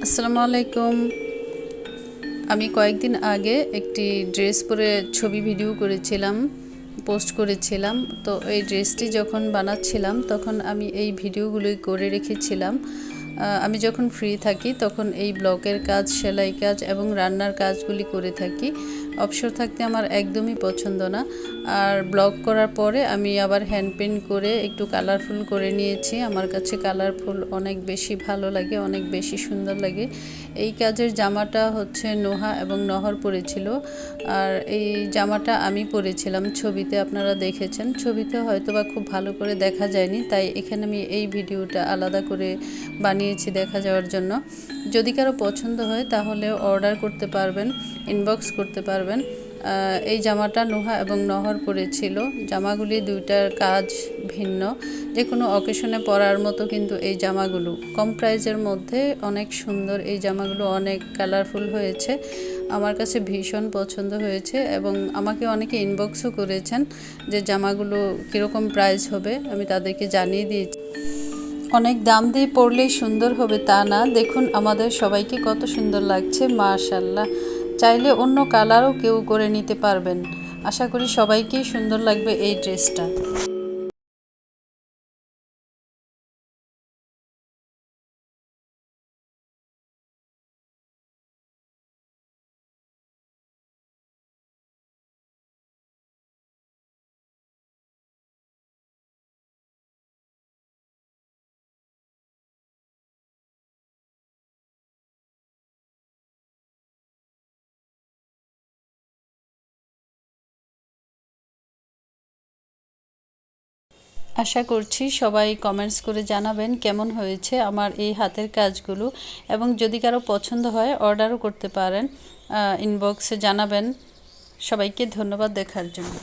আসসালামু আলাইকুম। আমি কয়েকদিন আগে একটি ড্রেস পরে ছবি ভিডিও করেছিলাম, পোস্ট করেছিলাম। তো এই ড্রেসটি যখন বানাচ্ছিলাম তখন আমি এই ভিডিওগুলোই করে রেখেছিলাম। আমি যখন ফ্রি থাকি তখন এই ব্লগের কাজ, সেলাই কাজ এবং রান্নার কাজগুলি করে থাকি। অবসর থাকতে আমার একদমই পছন্দ না। আর ব্লগ করার পরে আমি আবার হ্যান্ড পেইন্ট করে একটু কালারফুল করে নিয়েছি। আমার কাছে কালারফুল অনেক বেশি ভালো লাগে, অনেক বেশি সুন্দর লাগে। এই কাজের জামাটা হচ্ছে নোহা এবং নহর পরেছিল। আর এই জামাটা আমি পরেছিলাম, ছবিতে আপনারা দেখেছেন। ছবিতে হয়তো বা খুব ভালো করে দেখা যায়নি, তাই এখানে আমি এই ভিডিওটা আলাদা করে বানিয়েছি দেখা যাওয়ার জন্য। যদি কারো পছন্দ হয় তাহলে অর্ডার করতে পারবেন, ইনবক্স করতে পারবেন। এই জামাটা নোহা এবং নহর পরেছিল। জামাগুলি দুইটার কাজ ভিন্ন, যে কোনো অকেশনে পরার মতো কিন্তু এই জামাগুলো কম প্রাইজের মধ্যে অনেক সুন্দর। এই জামাগুলো অনেক কালারফুল হয়েছে, আমার কাছে ভীষণ পছন্দ হয়েছে এবং আমাকে অনেকে ইনবক্সও করেছেন যে জামাগুলো কীরকম প্রাইস হবে। আমি তাদেরকে জানিয়ে দিয়েছি। অনেক দাম দিয়ে পরলেই সুন্দর হবে তা না, দেখুন আমাদের সবাইকে কত সুন্দর লাগছে, মাশাআল্লাহ। চাইলে অন্য কালারও কেউ করে নিতে পারবেন। আশা করি সবাইকেই সুন্দর লাগবে এই ড্রেসটা। আশা করছি সবাই কমেন্টস করে জানাবেন কেমন হয়েছে আমার এই হাতের কাজগুলো, এবং যদি কারো পছন্দ হয় অর্ডারও করতে পারেন, ইনবক্সে জানাবেন। সবাইকে ধন্যবাদ দেখার জন্য।